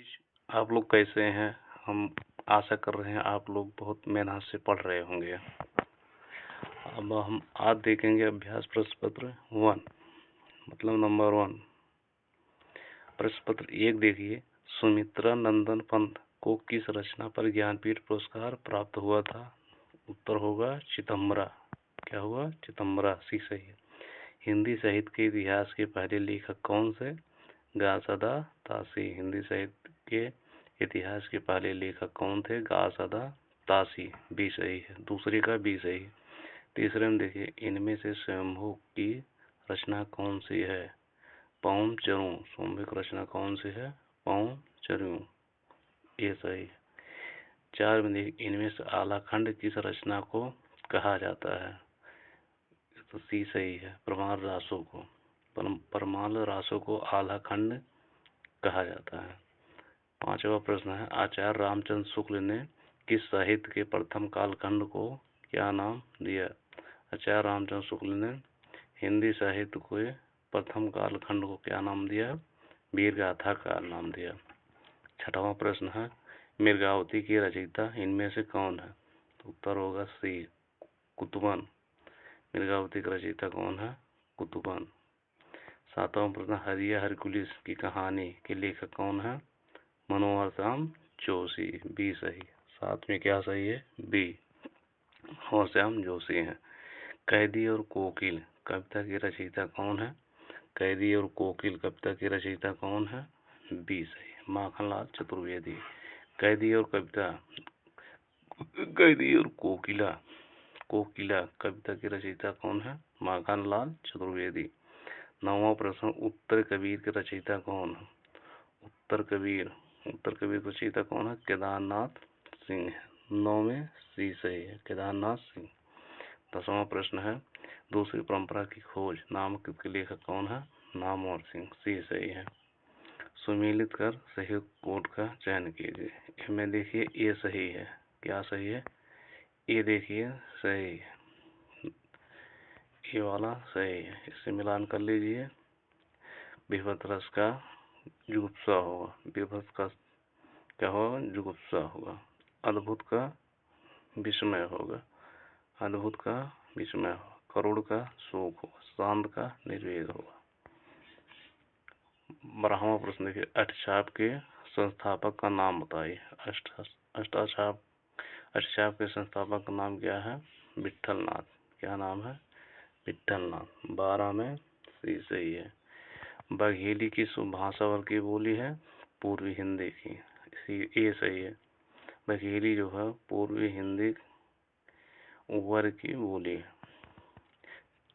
Guys, आप लोग कैसे हैं? हम आशा कर रहे हैं आप लोग बहुत मेहनत से पढ़ रहे होंगे। अब हम आज देखेंगे अभ्यास प्रश्न पत्र 1, मतलब नंबर 1। प्रश्न पत्र 1 देखिए, सुमित्रा नंदन पंत को किस रचना पर ज्ञानपीठ पुरस्कार प्राप्त हुआ था? उत्तर होगा चिदंबरा। क्या हुआ? चिदंबरा। सी सही है। हिंदी साहित्य के इतिहास के पहले लेखक कौन से? गासदा तासी। हिंदी साहित्य के इतिहास के पहले लेखक कौन थे? गासदा तासी। बी सही है। दूसरे का बी सही है। तीसरे में देखिए, इनमें से स्वयंभू की रचना कौन सी है? पौम चरूं। स्वयंभू की रचना कौन सी है? पौम चरूं। ये सही है। 4 में देखिए, इनमें से आलाखंड किस रचना को कहा जाता है? तो सी सही है, परमाल रासों को। परमाल रासों को आलाखंड कहा जाता है। 5वां प्रश्न है, आचार्य रामचंद्र शुक्ल ने किस साहित्य के प्रथम कालखंड को क्या नाम दिया? आचार्य रामचंद्र शुक्ल ने हिंदी साहित्य के प्रथम कालखंड को क्या नाम दिया? वीरगाथा का नाम दिया। 6वां प्रश्न है, मृगावती की रचयिता इनमें से कौन है? तो उत्तर होगा सी, कुतुबन। मृगावती का रचयिता कौन है? कुतुबन। 7वां प्रश्न, हरिया हरकुलिस की कहानी के लेखक कौन है? मनोहर श्याम जोशी। बी सही। 7 में क्या सही है? बी, मनोहर श्याम जोशी है। कैदी और कोकिल कविता की रचयिता कौन है? कैदी और कोकिल कविता की रचयिता कौन है? बी सही, माखनलाल चतुर्वेदी। कैदी और कोकिला कविता की रचयिता कौन है? माखनलाल चतुर्वेदी। 9वां प्रश्न, उत्तर कबीर के रचयिता कौन है? उत्तर कबीर की रचयिता कौन है? केदारनाथ सिंह है। 9 में सी सही है, केदारनाथ सिंह। 10वां प्रश्न है, दूसरी परंपरा की खोज नामक के लेखक कौन है? नामवर सिंह। सी सही है। सुमेलित कर सही कोड का चयन कीजिए। इसमें देखिए ये सही है। क्या सही है? ये देखिए सही है, ये वाला सही है। इससे मिलान कर लीजिए। विभत रस का जुगुप्सा होगा। विभत का क्या होगा? जुगुप्सा होगा। अद्भुत का विस्मय होगा। अद्भुत का विस्मय होगा। करुण का शोक होगा। शांत का निर्वेद होगा। 12वां प्रश्न देखिए, अष्टछाप के संस्थापक का नाम बताइए। अष्टछाप के संस्थापक का नाम क्या है? विट्ठलनाथ। क्या नाम है? विट्ठलनाथ। 12 में सी सही है। बघेली की भाषा वर्ग की बोली है? पूर्वी हिंदी की। ये सही है। बघेली जो है पूर्वी हिंदी वर्ग की बोली है।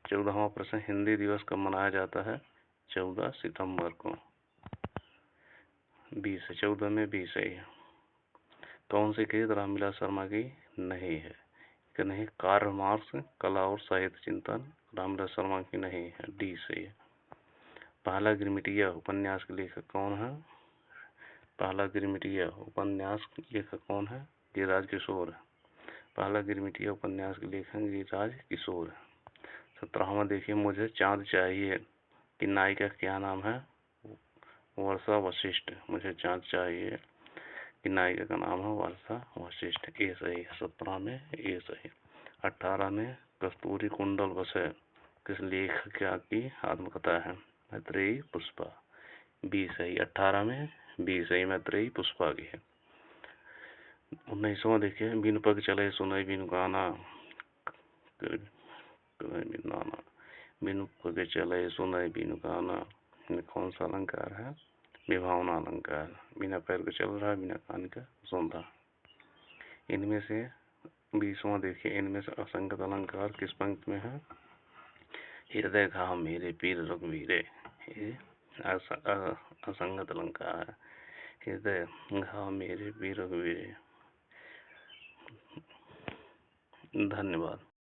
14वां प्रश्न, हिंदी दिवस कब मनाया जाता है? 14 सितंबर को। 14 में 20 सही है। कौन सी कृति रामविलास शर्मा की नहीं है? कि नहीं, कार्ल मार्क्स कला और साहित्य चिंतन रामविलास शर्मा की नहीं है। डी सही है। पहला गिरमिटिया उपन्यास के लेखक कौन है? पहला गिरमिटिया उपन्यास के लेखक कौन है? गिरिराज किशोर है। पहला गिरमिटिया उपन्यास के लेखक गिरिराज किशोर है। 17वां देखिए, मुझे चांद चाहिए कि नायिका क्या नाम है? वर्षा वशिष्ठ। मुझे चांद चाहिए कि नायिका का नाम है वर्षा वशिष्ठ। ये सही है। 17 में ये सही। 18 में कस्तूरी कुंडल बसे किस लेखक की आत्मकथा है? मैत्रेयी पुष्पा। बी सही। 18 में बी सही, मैत्रेयी पुष्पा की है। 19वां देखिए, बिनु पग चले सुनई बिनु गाना। बिनु पग चले सुनई बिनु गाना, कौन सा अलंकार है? विभावना अलंकार। बिना पैर के चल रहा है, बिना कान का सुन रहा। इनमें से 20वां देखिए, इनमें से असंगत अलंकार किस पंक्ति में है? हृदय घाव मेरे पीर रघुवीरे। ये असंगत अलंकार है। हृदय घाव मेरे पीर रघुवीरे। धन्यवाद।